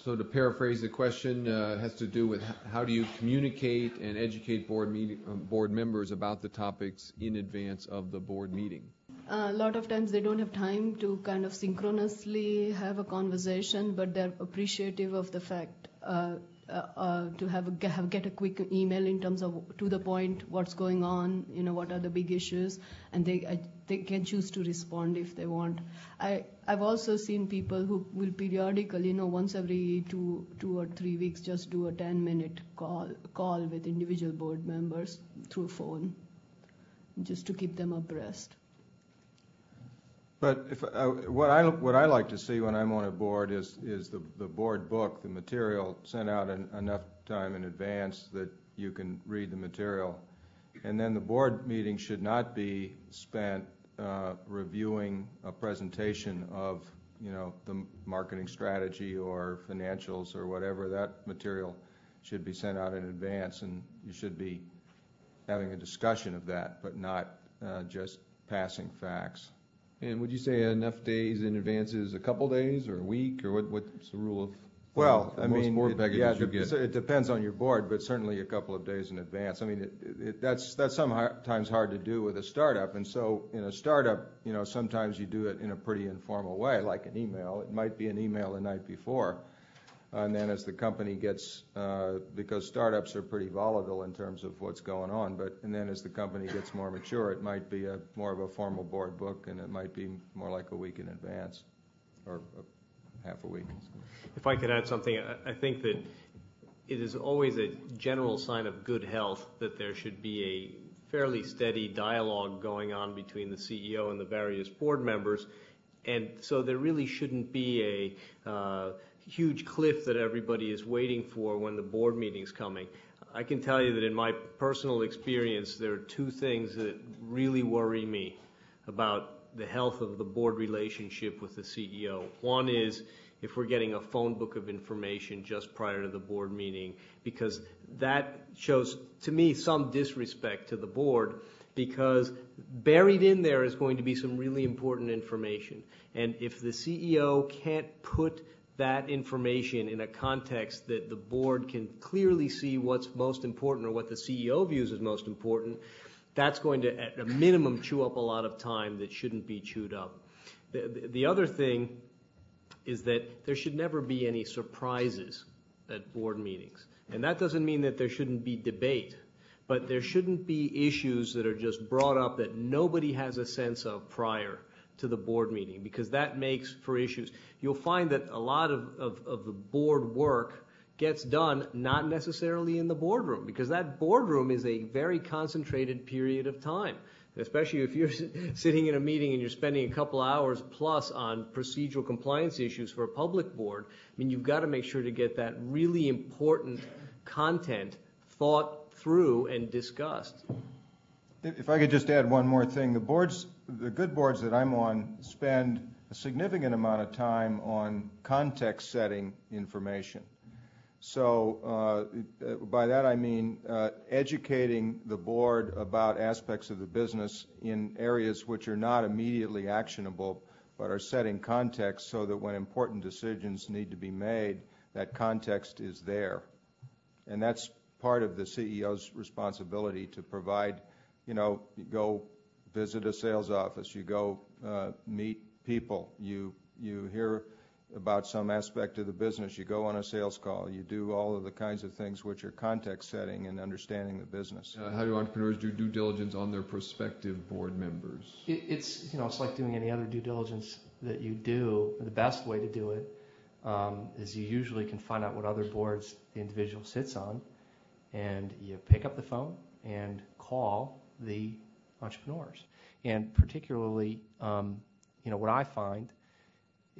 So to paraphrase the question, has to do with how do you communicate and educate board members about the topics in advance of the board meeting? A lot of times they don't have time to kind of synchronously have a conversation, but they're appreciative of the fact to get a quick email in terms of to the point what's going on, what are the big issues, and they can choose to respond if they want. I've also seen people who will periodically, once every two or 3 weeks, just do a 10-minute call with individual board members through phone, just to keep them abreast. But what I like to see when I'm on a board is the board book, the material sent out enough time in advance that you can read the material. And then the board meeting should not be spent reviewing a presentation of, the marketing strategy or financials or whatever. That material should be sent out in advance, and you should be having a discussion of that, but not just passing facts. And would you say enough days in advance is a couple days or a week, or what's the rule of? Well, most board packages you get? It depends on your board, but certainly a couple of days in advance. I mean, that's sometimes hard to do with a startup, and so in a startup, sometimes you do it in a pretty informal way, like an email. It might be an email the night before, and then as the company gets, because startups are pretty volatile in terms of what's going on, and then as the company gets more mature, it might be more of a formal board book, and it might be more like a week in advance, or half a week. If I could add something, I think that it is always a general sign of good health that there should be a fairly steady dialogue going on between the CEO and the various board members, and so there really shouldn't be a huge cliff that everybody is waiting for when the board meeting's coming. I can tell you that in my personal experience, there are two things that really worry me about the health of the board relationship with the CEO. One is if we're getting a phone book of information just prior to the board meeting, because that shows, to me, some disrespect to the board, because buried in there is going to be some really important information. And if the CEO can't put that information in a context that the board can clearly see what's most important or what the CEO views as most important, that's going to, at a minimum, chew up a lot of time that shouldn't be chewed up. The other thing is that there should never be any surprises at board meetings. And that doesn't mean that there shouldn't be debate, but there shouldn't be issues that are just brought up that nobody has a sense of prior to the board meeting, because that makes for issues. You'll find that a lot of the board work gets done not necessarily in the boardroom, because that boardroom is a very concentrated period of time, especially if you're sitting in a meeting and you're spending a couple hours plus on procedural compliance issues for a public board. I mean, you've got to make sure to get that really important content thought through and discussed. If I could just add one more thing, the good boards that I'm on spend a significant amount of time on context setting information. So by that I mean educating the board about aspects of the business in areas which are not immediately actionable, but are setting context so that when important decisions need to be made, that context is there. And that's part of the CEO's responsibility to provide. You go visit a sales office, you go meet people, you hear about some aspect of the business, you go on a sales call, you do all of the kinds of things which are context setting and understanding the business. How do entrepreneurs do due diligence on their prospective board members? It's like doing any other due diligence that you do. The best way to do it is you usually can find out what other boards the individual sits on, and you pick up the phone and call the entrepreneurs. And particularly, what I find,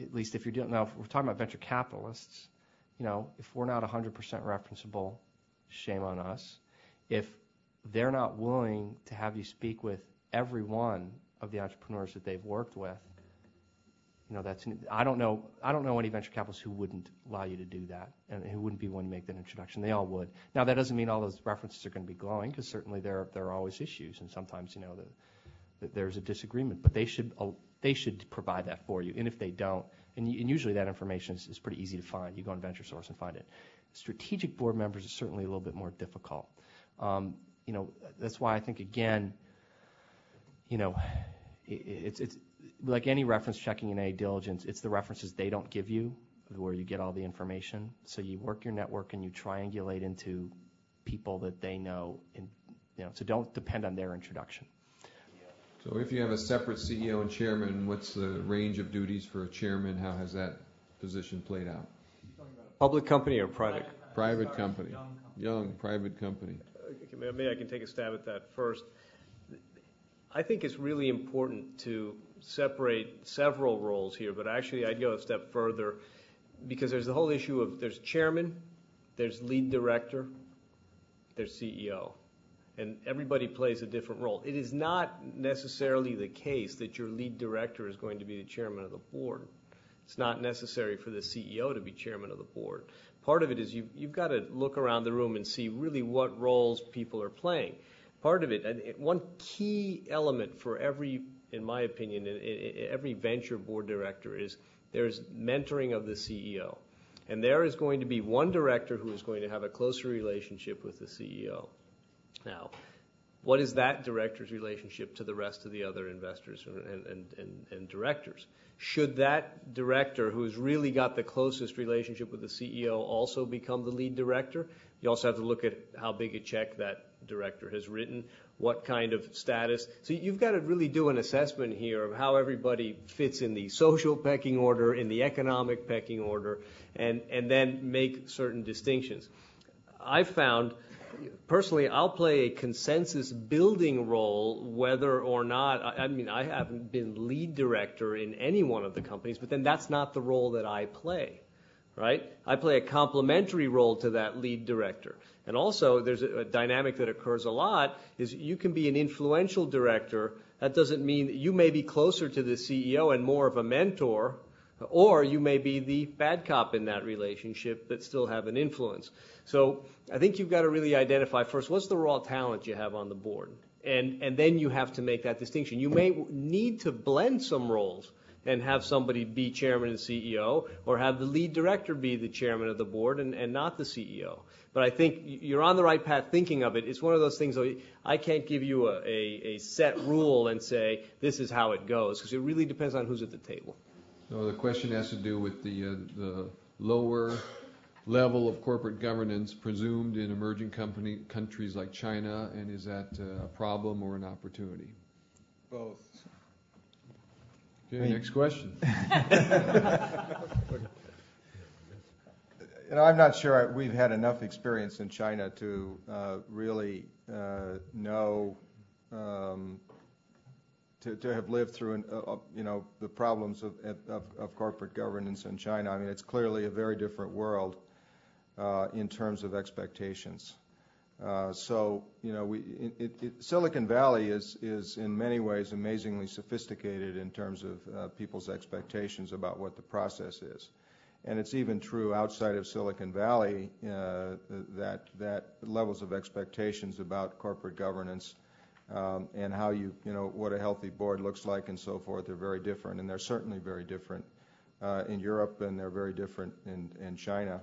at least if we're talking about venture capitalists, if we're not 100% referenceable, shame on us. If they're not willing to have you speak with every one of the entrepreneurs that they've worked with, I don't know any venture capitalists who wouldn't allow you to do that and who wouldn't be willing to make that introduction. They all would. Now, that doesn't mean all those references are going to be glowing, because certainly there are always issues, and sometimes there's a disagreement. But they should provide that for you. And if they don't, And usually that information is pretty easy to find. You go on VentureSource and find it. Strategic board members is certainly a little bit more difficult. That's why I think, again, it's like any reference checking in a diligence, it's the references they don't give you where you get all the information. So you work your network and you triangulate into people that they know, so don't depend on their introduction. So if you have a separate CEO and chairman, what's the range of duties for a chairman? How has that position played out? Public company or private? Private company. Young private company. Maybe I can take a stab at that first. I think it's really important to separate several roles here, but actually I'd go a step further because there's the whole issue of there's chairman, there's lead director, there's CEO. And everybody plays a different role. It is not necessarily the case that your lead director is going to be the chairman of the board. It's not necessary for the CEO to be chairman of the board. Part of it is you've got to look around the room and see really what roles people are playing. Part of it, one key element for every, in my opinion, every venture board director is there's mentoring of the CEO. And there is going to be one director who is going to have a closer relationship with the CEO. Now, what is that director's relationship to the rest of the other investors and directors? Should that director, who's really got the closest relationship with the CEO, also become the lead director? You also have to look at how big a check that director has written, what kind of status. So you've got to really do an assessment here of how everybody fits in the social pecking order, in the economic pecking order, and then make certain distinctions. I've found, personally, I'll play a consensus building role whether or not, I haven't been lead director in any one of the companies, but then that's not the role that I play, right? I play a complementary role to that lead director. And also, there's a dynamic that occurs a lot, is you can be an influential director. That doesn't mean that you may be closer to the CEO and more of a mentor, or you may be the bad cop in that relationship that still have an influence. So I think you've got to really identify first, what's the raw talent you have on the board? And then you have to make that distinction. You may need to blend some roles and have somebody be chairman and CEO, or have the lead director be the chairman of the board and not the CEO. But I think you're on the right path thinking of it. It's one of those things, I can't give you a set rule and say this is how it goes, because it really depends on who's at the table. So the question has to do with the lower level of corporate governance presumed in emerging countries like China, and is that a problem or an opportunity? Both. Okay, next question. I'm not sure we've had enough experience in China to really know, to have lived through, the problems of corporate governance in China. I mean, it's clearly a very different world in terms of expectations. Silicon Valley is in many ways amazingly sophisticated in terms of people's expectations about what the process is. And it's even true outside of Silicon Valley that levels of expectations about corporate governance and how what a healthy board looks like and so forth are very different. And they're certainly very different in Europe, and they're very different in China.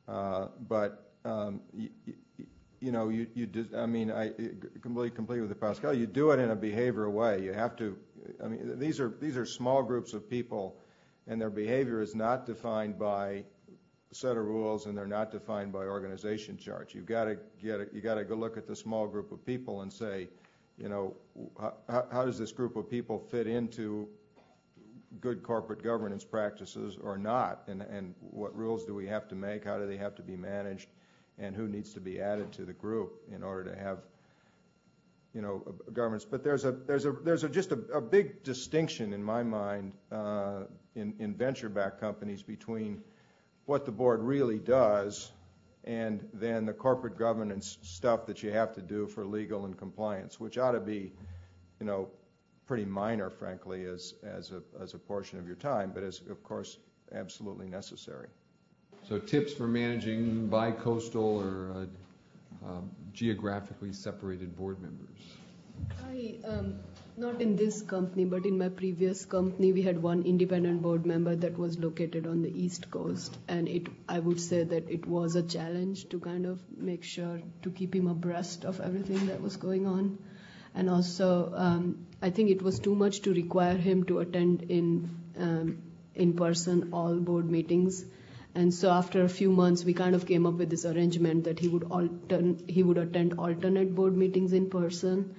I completely complete with Pascal. You do it in a behavioral way. You have to. These are small groups of people, and their behavior is not defined by a set of rules, and they're not defined by organization charts. You got to go look at the small group of people and say, how does this group of people fit into good corporate governance practices or not, and what rules do we have to make? How do they have to be managed? And who needs to be added to the group in order to have, governance. But there's just a big distinction in my mind in venture-backed companies between what the board really does and then the corporate governance stuff that you have to do for legal and compliance, which ought to be, pretty minor, frankly, as a portion of your time, but is of course absolutely necessary. So tips for managing bicoastal or geographically separated board members. Not in this company, but in my previous company, we had one independent board member that was located on the East Coast, and I would say that it was a challenge to kind of make sure to keep him abreast of everything that was going on. And also, I think it was too much to require him to attend in person all board meetings. And so after a few months, we kind of came up with this arrangement that he would attend alternate board meetings in person.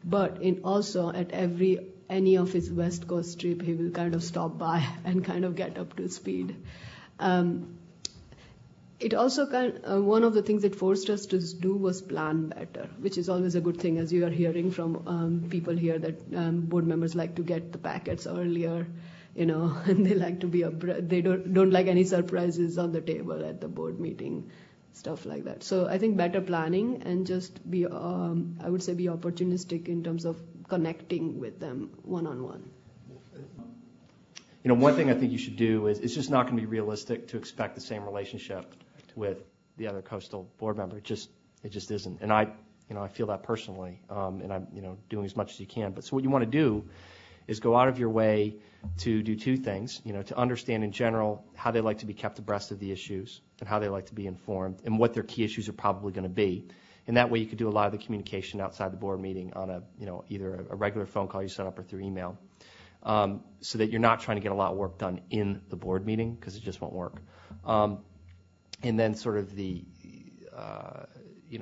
But also at any of his West Coast trip, he will kind of stop by and kind of get up to speed. It also one of the things it forced us to do was plan better, which is always a good thing, as you are hearing from people here that board members like to get the packets earlier, and they like to they don't like any surprises on the table at the board meeting. Stuff like that. So I think better planning and just be, I would say, be opportunistic in terms of connecting with them one-on-one. One thing I think you should do is it's just not going to be realistic to expect the same relationship with the other coastal board member. It just isn't. And I feel that personally, and I'm doing as much as you can. But so what you want to do is go out of your way to do two things, to understand in general how they like to be kept abreast of the issues and how they like to be informed and what their key issues are probably going to be. And that way you could do a lot of the communication outside the board meeting on either a regular phone call you set up or through email, so that you're not trying to get a lot of work done in the board meeting because it just won't work. And then sort of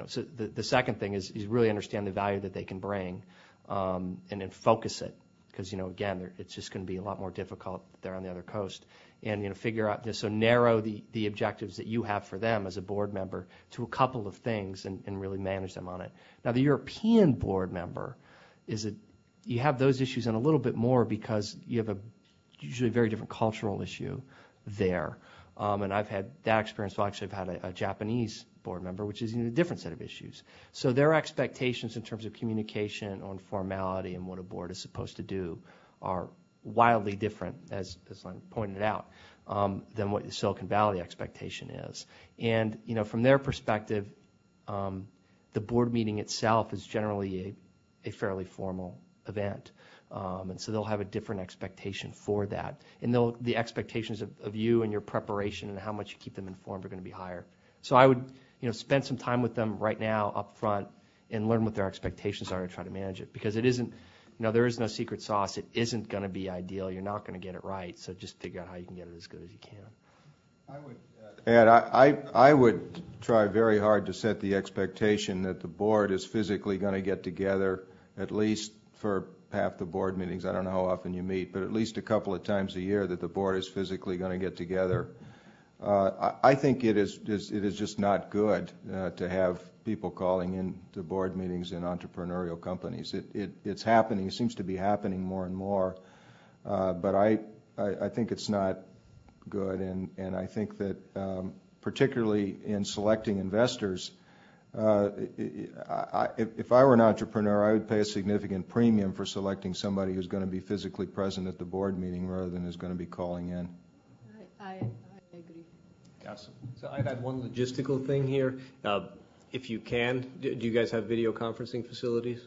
so the second thing is really understand the value that they can bring, and then focus it. Because, again, it's just going to be a lot more difficult there on the other coast. And, figure out, so narrow the objectives that you have for them as a board member to a couple of things and really manage them on it. Now, the European board member you have those issues and a little bit more because you have usually a very different cultural issue there. And I've had that experience. Well, actually, I've had a Japanese board member, which is a different set of issues. So their expectations in terms of communication on formality and what a board is supposed to do are wildly different, as I pointed out, than what the Silicon Valley expectation is. And, from their perspective, the board meeting itself is generally a fairly formal event. And so they'll have a different expectation for that. And the expectations of you and your preparation and how much you keep them informed are going to be higher. So I would, spend some time with them right now up front and learn what their expectations are to try to manage it. Because it isn't, there is no secret sauce. It isn't going to be ideal. You're not going to get it right. So just figure out how you can get it as good as you can. I would add, I would try very hard to set the expectation that the board is physically going to get together at least for half the board meetings. I don't know how often you meet, but at least a couple of times a year that the board is physically going to get together. I think it is just not good to have people calling in to board meetings in entrepreneurial companies. It's happening. It seems to be happening more and more. But I think it's not good. And I think that particularly in selecting investors, if I were an entrepreneur, I would pay a significant premium for selecting somebody who's going to be physically present at the board meeting rather than who's going to be calling in. I agree. Yes. So I'd add one logistical thing here. If you can, do you guys have video conferencing facilities?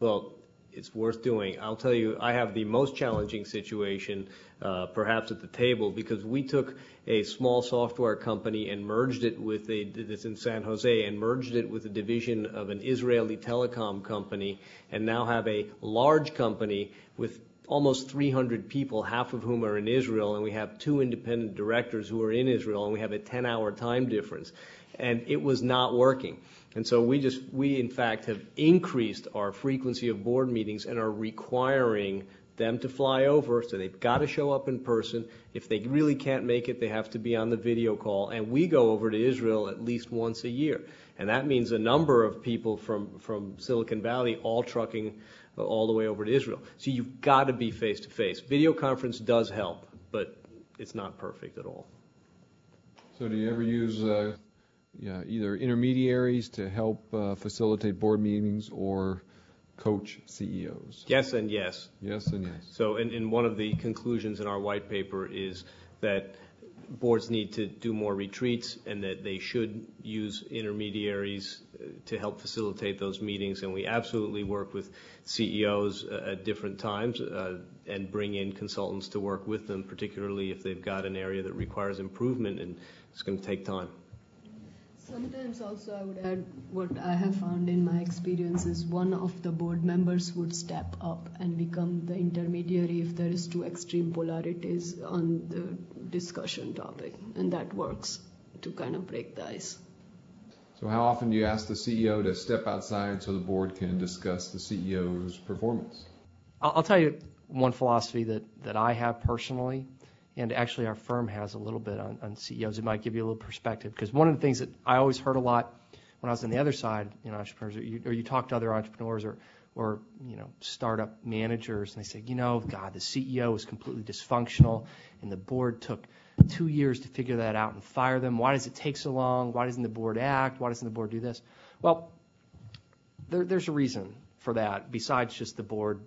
Well, it's worth doing. I'll tell you, I have the most challenging situation perhaps at the table because we took a small software company and merged it with that's in San Jose and merged it with a division of an Israeli telecom company and now have a large company with almost 300 people, half of whom are in Israel, and we have 2 independent directors who are in Israel, and we have a 10-hour time difference. And it was not working. And so we in fact have increased our frequency of board meetings and are requiring them to fly over, so they've got to show up in person. If they really can't make it, they have to be on the video call. And we go over to Israel at least once a year. And that means a number of people from Silicon Valley all trucking all the way over to Israel. So you've got to be face-to-face. Video conference does help, but it's not perfect at all. So do you ever use either intermediaries to help facilitate board meetings or coach CEOs? Yes and yes. Yes and yes. So in one of the conclusions in our white paper is that boards need to do more retreats and that they should use intermediaries to help facilitate those meetings. And we absolutely work with CEOs at different times and bring in consultants to work with them, particularly if they've got an area that requires improvement and it's going to take time. Sometimes also I would add what I have found in my experience is one of the board members would step up and become the intermediary if there is too extreme polarities on the discussion topic, and that works to kind of break the ice. So how often do you ask the CEO to step outside so the board can discuss the CEO's performance? I'll tell you one philosophy that I have personally, and actually our firm has a little bit on CEOs. It might give you a little perspective, because one of the things that I always heard a lot when I was on the other side, entrepreneurs, or you talk to other entrepreneurs or startup managers, and they say, God, the CEO is completely dysfunctional, and the board took 2 years to figure that out and fire them. Why does it take so long? Why doesn't the board act? Why doesn't the board do this? Well, there's a reason for that, besides just the board,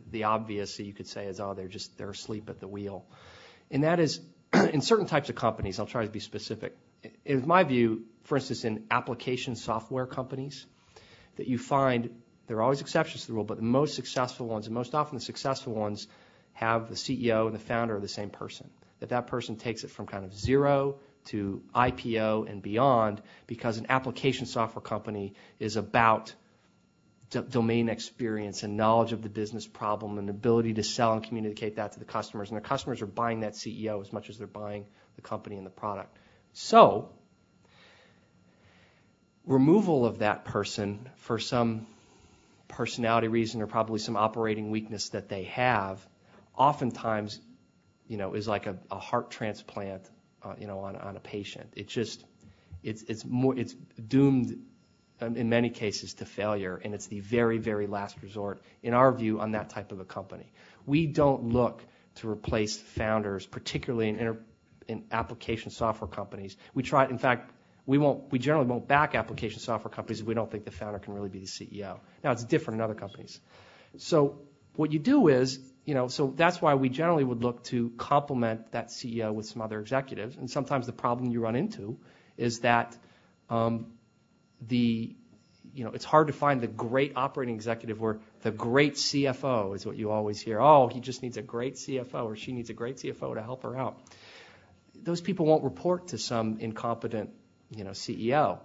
the obvious that you could say is, they're asleep at the wheel. And that is, in certain types of companies, I'll try to be specific. In my view, for instance, in application software companies, that you find, there are always exceptions to the rule, but the most successful ones, and most often the successful ones, have the CEO and the founder are the same person. That person takes it from kind of zero to IPO and beyond, because an application software company is about domain experience and knowledge of the business problem and ability to sell and communicate that to the customers. And the customers are buying that CEO as much as they're buying the company and the product. So, removal of that person for some personality reason or probably some operating weakness that they have, oftentimes, is like a heart transplant, on a patient. It's doomed in many cases to failure, and it's the very, very last resort, in our view, on that type of a company. We don't look to replace founders, particularly in application software companies. We try, in fact, we generally won't back application software companies if we don't think the founder can really be the CEO. Now, it's different in other companies. So what you do is, so that's why we generally would look to complement that CEO with some other executives. And sometimes the problem you run into is that it's hard to find the great operating executive, or the great CFO is what you always hear. Oh, he just needs a great CFO, or she needs a great CFO to help her out. Those people won't report to some incompetent, CEO.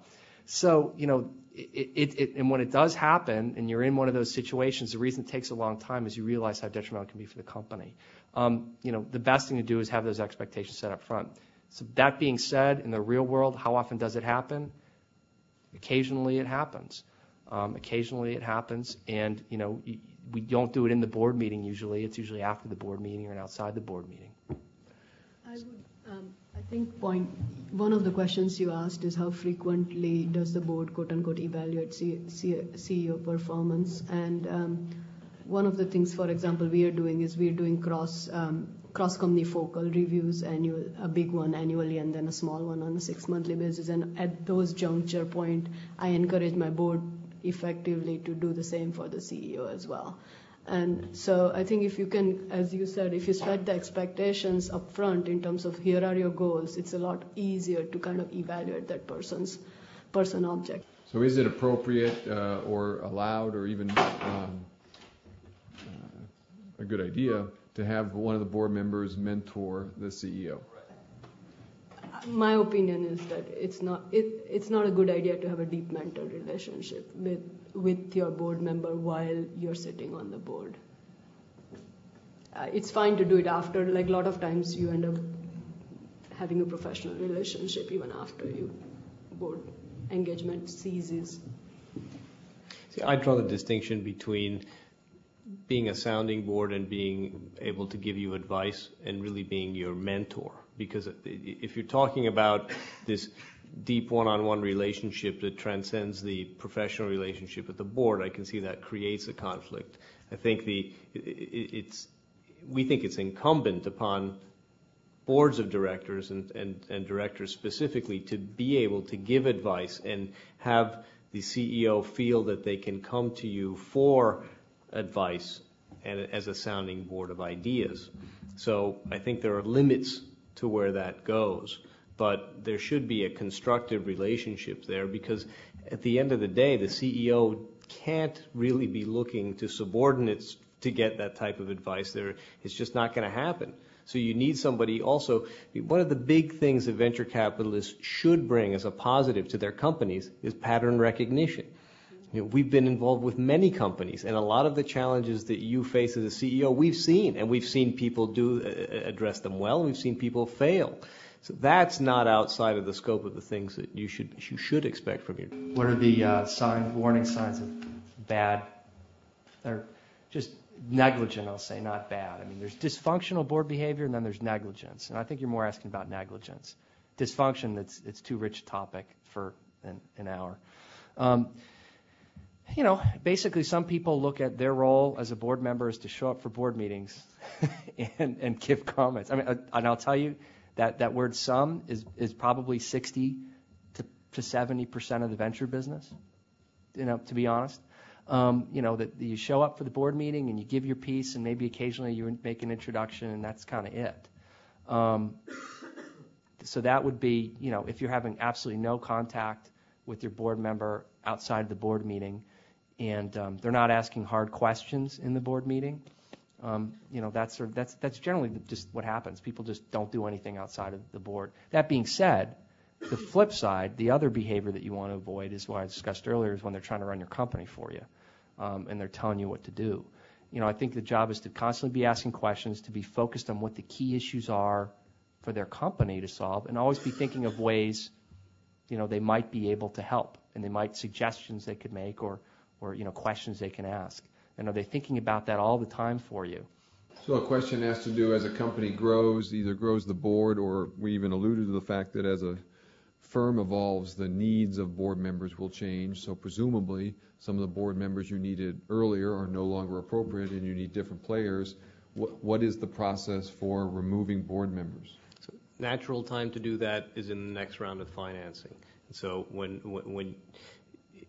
So, and when it does happen, and you're in one of those situations, the reason it takes a long time is you realize how detrimental it can be for the company. The best thing to do is have those expectations set up front. So that being said, in the real world, how often does it happen? Occasionally it happens. And, we don't do it in the board meeting usually. It's usually after the board meeting or outside the board meeting. I think one of the questions you asked is how frequently does the board, quote unquote, evaluate CEO performance? And one of the things, for example, we are doing cross-company focal reviews, a big one annually and then a small one on a 6-monthly basis. And at those juncture point, I encourage my board effectively to do the same for the CEO as well. And so I think if you can, as you said, if you set the expectations up front in terms of here are your goals, it's a lot easier to kind of evaluate that person object. So is it appropriate or allowed or even a good idea to have one of the board members mentor the CEO? My opinion is that it's not a good idea to have a deep mentor relationship with your board member while you're sitting on the board. It's fine to do it after. Like a lot of times, you end up having a professional relationship even after your board engagement ceases. See, I draw the distinction between being a sounding board and being able to give you advice and really being your mentor. Because if you're talking about this deep one-on-one relationship that transcends the professional relationship with the board, I can see that creates a conflict. I think we think it's incumbent upon boards of directors and directors specifically to be able to give advice and have the CEO feel that they can come to you for advice and as a sounding board of ideas. So I think there are limits to where that goes. But there should be a constructive relationship there, because at the end of the day, the CEO can't really be looking to subordinates to get that type of advice. It's just not going to happen. So you need somebody also. One of the big things that venture capitalists should bring as a positive to their companies is pattern recognition. We've been involved with many companies, and a lot of the challenges that you face as a CEO, we've seen, and we've seen people address them well, and we've seen people fail. So that's not outside of the scope of the things that you should expect from your. What are the warning signs of bad, or just negligent, I'll say, not bad? I mean, there's dysfunctional board behavior, and then there's negligence. And I think you're more asking about negligence. Dysfunction, it's too rich a topic for an hour. Basically some people look at their role as a board member is to show up for board meetings and give comments. I mean, and I'll tell you that word "some" is probably 60 to 70% of the venture business. To be honest, that you show up for the board meeting and you give your piece, and maybe occasionally you make an introduction, and that's kind of it. So that would be, if you're having absolutely no contact with your board member outside the board meeting, and they're not asking hard questions in the board meeting, that's generally just what happens. People just don't do anything outside of the board. That being said, the flip side, the other behavior that you want to avoid is what I discussed earlier, is when they're trying to run your company for you, and they're telling you what to do. I think the job is to constantly be asking questions, to be focused on what the key issues are for their company to solve, and always be thinking of ways, they might be able to help, and they might suggestions they could make, or questions they can ask. And are they thinking about that all the time for you? So a question has to do, as a company grows, either grows the board, or we even alluded to the fact that as a firm evolves, the needs of board members will change. So presumably, some of the board members you needed earlier are no longer appropriate, and you need different players. What is the process for removing board members? So natural time to do that is in the next round of financing. So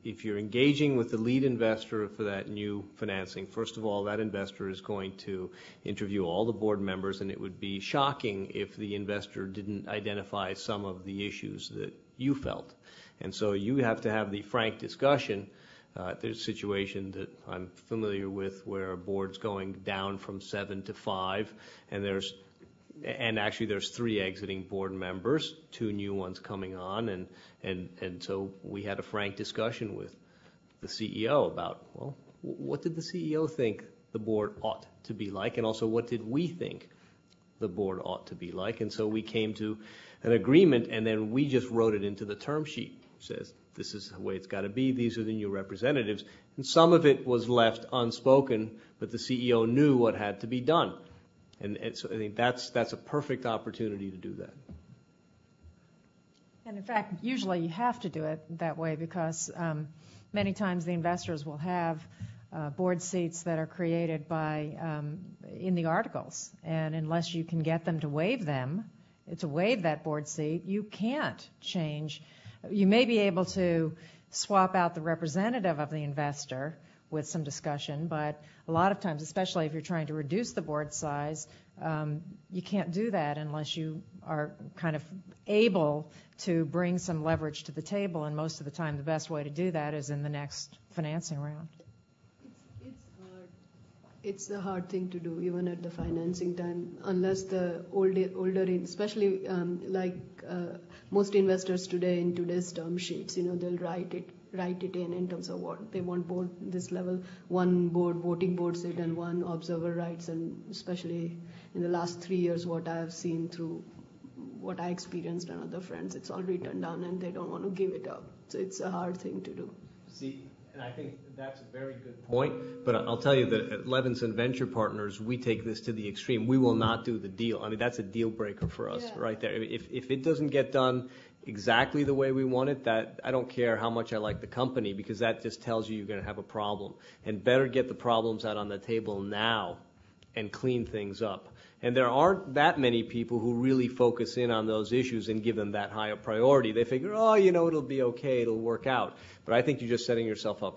if you're engaging with the lead investor for that new financing, first of all, that investor is going to interview all the board members, and it would be shocking if the investor didn't identify some of the issues that you felt. And so you have to have the frank discussion. There's a situation that I'm familiar with where a board's going down from 7 to 5, and actually there's 3 exiting board members, 2 new ones coming on, and so we had a frank discussion with the CEO about, well, what did the CEO think the board ought to be like, and also what did we think the board ought to be like? And so we came to an agreement, and then we just wrote it into the term sheet. It says, this is the way it's got to be, these are the new representatives, and some of it was left unspoken, but the CEO knew what had to be done. And so I think that's a perfect opportunity to do that. And in fact, usually you have to do it that way, because many times the investors will have board seats that are created in the articles. And unless you can get them to waive that board seat, you can't change. You may be able to swap out the representative of the investor with some discussion, but a lot of times, especially if you're trying to reduce the board size, you can't do that unless you are kind of able to bring some leverage to the table, and most of the time the best way to do that is in the next financing round. It's a hard thing to do, even at the financing time, unless the older, especially most investors today in today's term sheets, they'll write it in terms of what they want board this level, one board voting board seat and one observer rights, and especially in the last 3 years, what I have seen through what I experienced and other friends, it's all written down and they don't want to give it up. So it's a hard thing to do. See, and I think that's a very good point, but I'll tell you that at Levensohn Venture Partners, we take this to the extreme. We will not do the deal. I mean, that's a deal breaker for us right there. If it doesn't get done exactly the way we want it, that I don't care how much I like the company, because that just tells you you're going to have a problem. And better get the problems out on the table now and clean things up. And there aren't that many people who really focus in on those issues and give them that high a priority. They figure, it'll be okay, it'll work out. But I think you're just setting yourself up